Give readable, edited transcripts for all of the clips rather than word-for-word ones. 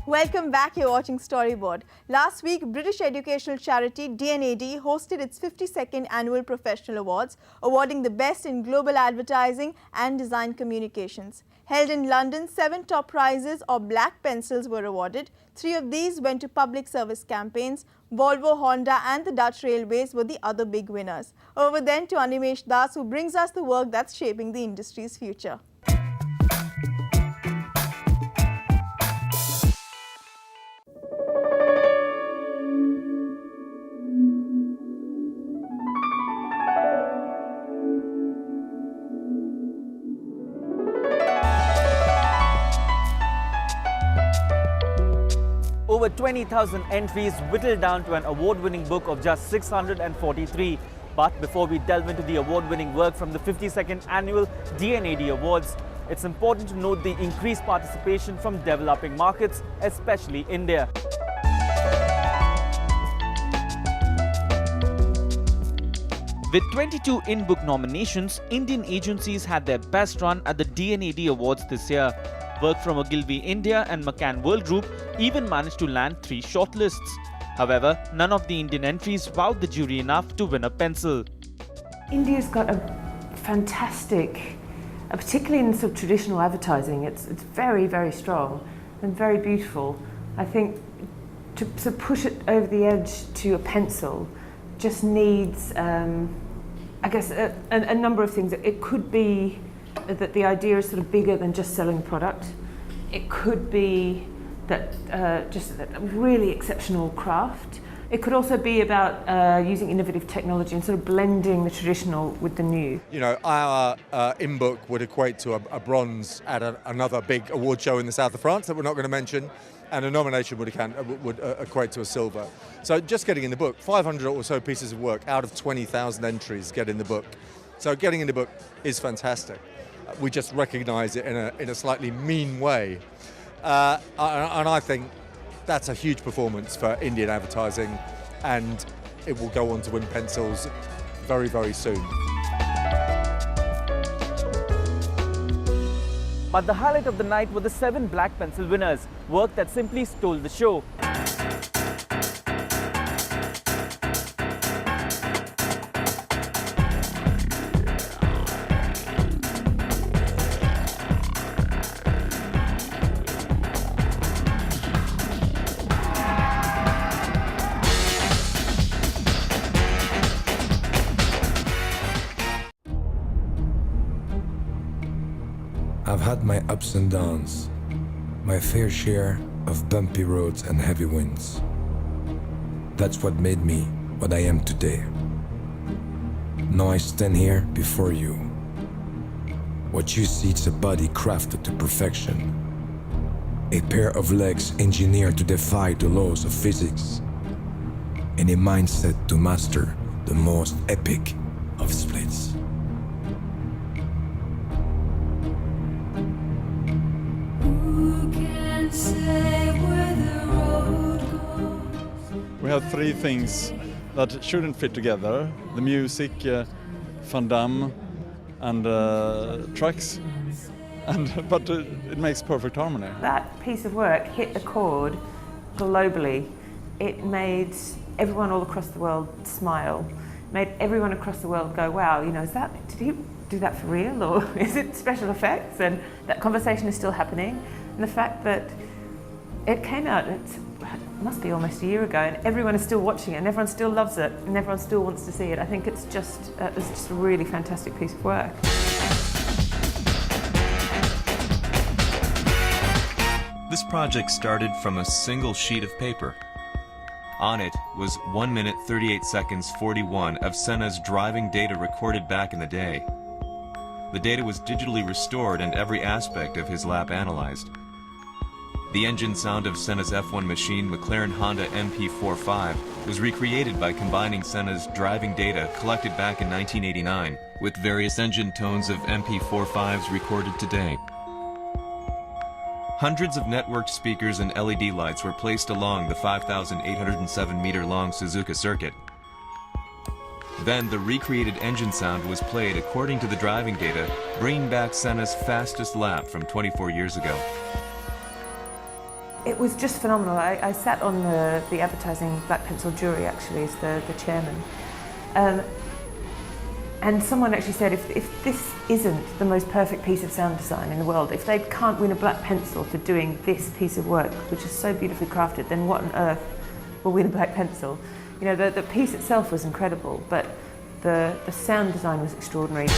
Welcome back, you're watching Storyboard. Last week, British educational charity D&AD hosted its 52nd Annual Professional Awards, awarding the best in global advertising and design communications. Held in London, 7 top prizes or black pencils were awarded. 3 of these went to public service campaigns. Volvo, Honda and the Dutch Railways were the other big winners. Over then to Animesh Das, who brings us the work that's shaping the industry's future. Over 20,000 entries whittled down to an award-winning book of just 643. But before we delve into the award-winning work from the 52nd Annual D&AD Awards, it's important to note the increased participation from developing markets, especially India. With 22 in-book nominations, Indian agencies had their best run at the D&AD Awards this year. Work from Ogilvy India and McCann World Group even managed to land 3 shortlists. However, none of the Indian entries wowed the jury enough to win a pencil. India's got a fantastic, particularly in sort of traditional advertising, it's very, very strong and very beautiful. I think to push it over the edge to a pencil just needs, I guess, a number of things. It could be that the idea is sort of bigger than just selling product. It could be that just a really exceptional craft. It could also be about using innovative technology and sort of blending the traditional with the new. You know, our in-book would equate to a bronze at another big award show in the south of France that we're not going to mention, and a nomination would equate to a silver. So just getting in the book, 500 or so pieces of work out of 20,000 entries get in the book. So getting in the book is fantastic. We just recognise it in a slightly mean way. And I think that's a huge performance for Indian advertising, and it will go on to win pencils very, very soon. But the highlight of the night were the 7 black pencil winners, work that simply stole the show. I've had my ups and downs, my fair share of bumpy roads and heavy winds. That's what made me what I am today. Now I stand here before you. What you see is a body crafted to perfection, a pair of legs engineered to defy the laws of physics, and a mindset to master the most epic of splits. We have 3 things that shouldn't fit together: the music, Van Damme, and trucks. But it makes perfect harmony. That piece of work hit a chord globally. It made everyone all across the world smile, made everyone across the world go, wow, you know, did he do that for real, or is it special effects? And that conversation is still happening. And the fact that it came out, it must be almost a year ago, and everyone is still watching it, and everyone still loves it, and everyone still wants to see it. I think it's just a really fantastic piece of work. This project started from a single sheet of paper. On it was 1 minute 38 seconds 41 of Senna's driving data recorded back in the day. The data was digitally restored and every aspect of his lap analyzed. The engine sound of Senna's F1 machine McLaren Honda MP45 was recreated by combining Senna's driving data collected back in 1989 with various engine tones of MP45s recorded today. Hundreds of networked speakers and LED lights were placed along the 5,807-meter-long Suzuka circuit. Then the recreated engine sound was played according to the driving data, bringing back Senna's fastest lap from 24 years ago. It was just phenomenal. I sat on the advertising black pencil jury actually as the chairman. And someone actually said if this isn't the most perfect piece of sound design in the world, if they can't win a black pencil for doing this piece of work, which is so beautifully crafted, then what on earth will win a black pencil? You know, the piece itself was incredible, but the sound design was extraordinary.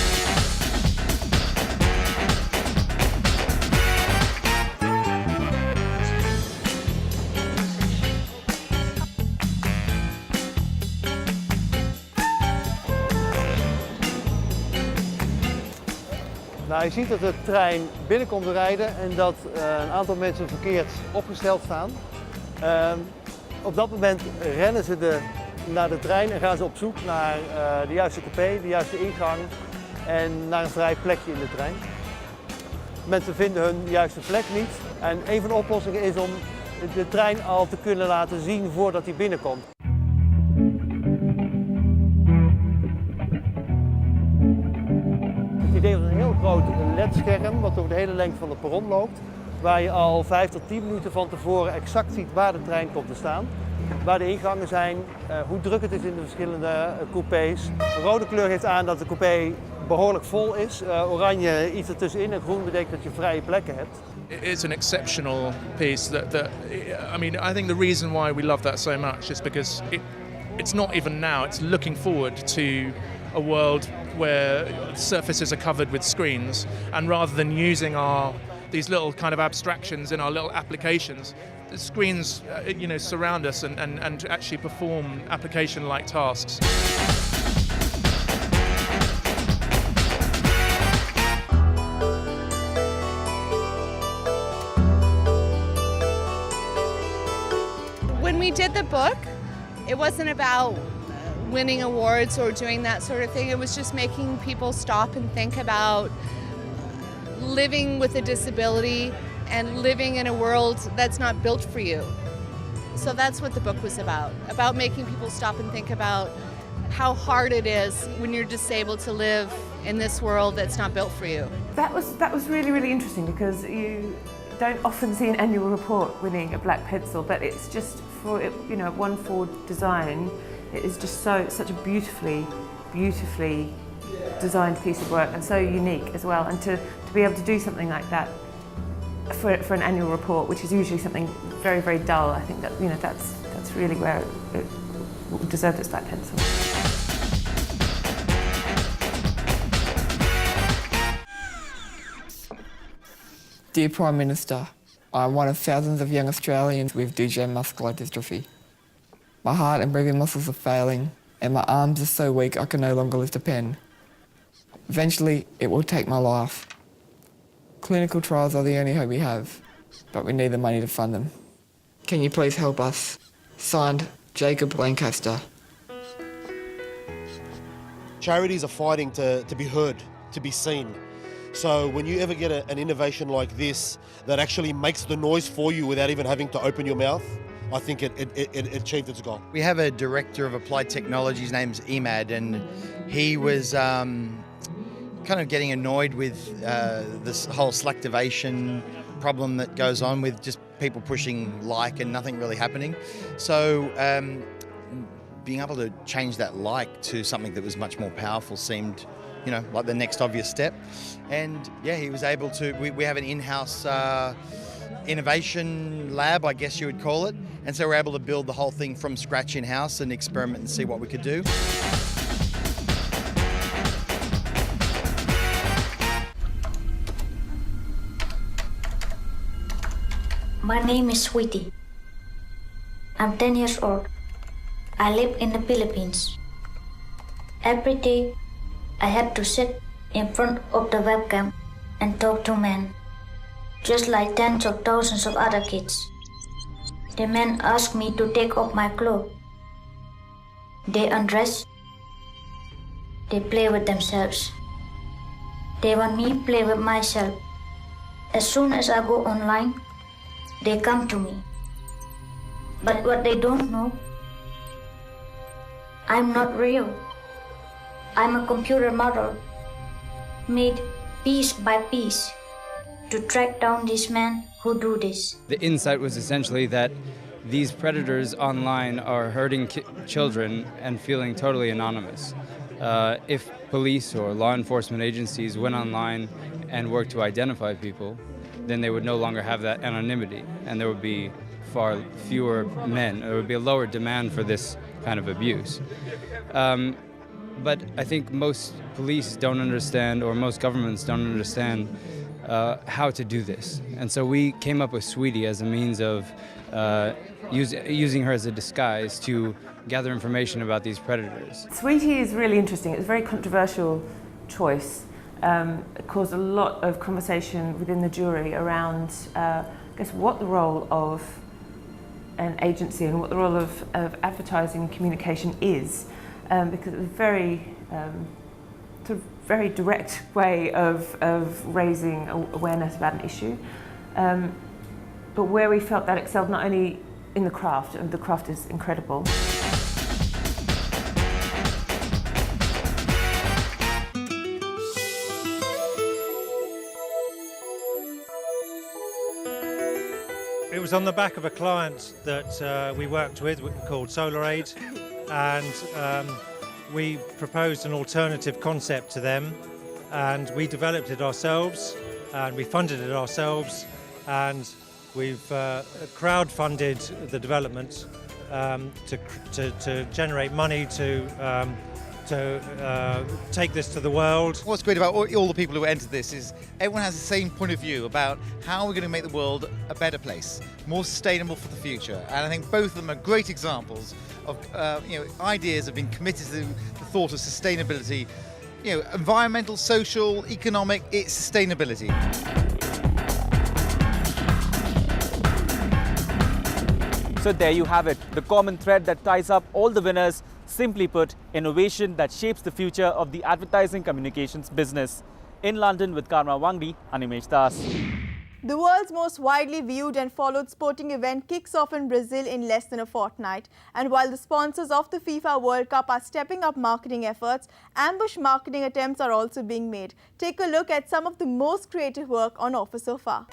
Nou, je ziet dat de trein binnenkomt rijden en dat een aantal mensen verkeerd opgesteld staan. Op dat moment rennen ze naar de trein en gaan ze op zoek naar de juiste coupé, de juiste ingang en naar een vrij plekje in de trein. Mensen vinden hun juiste plek niet en een van de oplossingen is om de trein al te kunnen laten zien voordat hij binnenkomt. Het idee was een heel groot LED-scherm wat over de hele lengte van de perron loopt, waar je al 5 tot 10 minuten van tevoren exact ziet waar de trein komt te staan, waar de ingangen zijn, hoe druk het is in de verschillende coupés. De rode kleur geeft aan dat de coupé behoorlijk vol is, oranje iets ertussenin en groen betekent dat je vrije plekken hebt. It's an exceptional piece I think the reason why we love that so much is because it's not even now, it's looking forward to a world where surfaces are covered with screens, and rather than using these little kind of abstractions in our little applications, the screens surround us and actually perform application-like tasks. When we did the book, it wasn't about winning awards or doing that sort of thing. It was just making people stop and think about living with a disability and living in a world that's not built for you. So that's what the book was about making people stop and think about how hard it is when you're disabled to live in this world that's not built for you. That was really, really interesting because you don't often see an annual report winning a black pencil, but it's just for, one for design. It is just such a beautifully designed piece of work and so unique as well. And to be able to do something like that for an annual report, which is usually something very, very dull, I think that that's really where it deserved its black pencil. Dear Prime Minister, I'm one of thousands of young Australians with Duchenne muscular dystrophy. My heart and breathing muscles are failing, and my arms are so weak I can no longer lift a pen. Eventually, it will take my life. Clinical trials are the only hope we have, but we need the money to fund them. Can you please help us? Signed, Jacob Lancaster. Charities are fighting to be heard, to be seen. So when you ever get an innovation like this that actually makes the noise for you without even having to open your mouth, I think it achieved its goal. We have a director of applied technology, his name's Emad, and he was kind of getting annoyed with this whole slacktivation problem that goes on with just people pushing like and nothing really happening. So being able to change that like to something that was much more powerful seemed, like the next obvious step. And yeah, he was able to, we have an in-house innovation lab, I guess you would call it. And so we're able to build the whole thing from scratch in-house and experiment and see what we could do. My name is Sweetie. I'm 10 years old. I live in the Philippines. Every day, I had to sit in front of the webcam and talk to men, just like tens of thousands of other kids. The men ask me to take off my clothes. They undress. They play with themselves. They want me to play with myself. As soon as I go online, they come to me. But what they don't know, I'm not real. I'm a computer model, made piece by piece. to track down this man who do this. The insight was essentially that these predators online are hurting children and feeling totally anonymous. If police or law enforcement agencies went online and worked to identify people, then they would no longer have that anonymity, and there would be far fewer men. There would be a lower demand for this kind of abuse. But I think most police don't understand, or most governments don't understand how to do this. And so we came up with Sweetie as a means of using her as a disguise to gather information about these predators. Sweetie is really interesting. It's a very controversial choice. It caused a lot of conversation within the jury around, I guess, what the role of an agency and what the role of advertising and communication is, because it's a very sort of very direct way of raising awareness about an issue. But where we felt that excelled not only in the craft, and the craft is incredible. It was on the back of a client that we worked with called SolarAid, and we proposed an alternative concept to them, and we developed it ourselves, and we funded it ourselves, and we've crowdfunded the development to generate money to take this to the world. What's great about all the people who entered this is everyone has the same point of view about how we're going to make the world a better place, more sustainable for the future. And I think both of them are great examples of ideas have been committed to the thought of sustainability, environmental, social, economic, it's sustainability. So there you have it, the common thread that ties up all the winners. Simply put, innovation that shapes the future of the advertising communications business. In London with Karma Wangdi, Animesh Das. The world's most widely viewed and followed sporting event kicks off in Brazil in less than a fortnight. And while the sponsors of the FIFA World Cup are stepping up marketing efforts, ambush marketing attempts are also being made. Take a look at some of the most creative work on offer so far.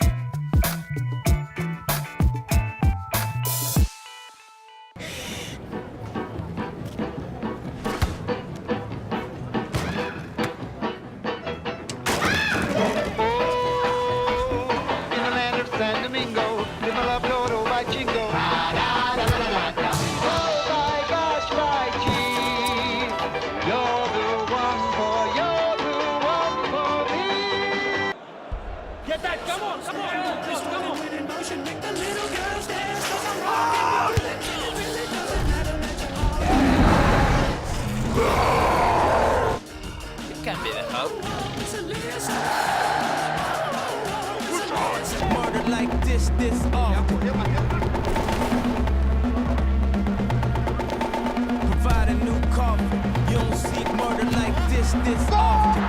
Provide a new coffin. You don't see murder like this often.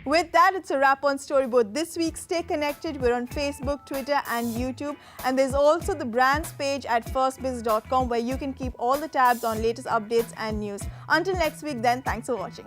With that, it's a wrap on Storyboard this week. Stay connected. We're on Facebook, Twitter and YouTube. And there's also the brands page at firstbiz.com where you can keep all the tabs on latest updates and news. Until next week then, thanks for watching.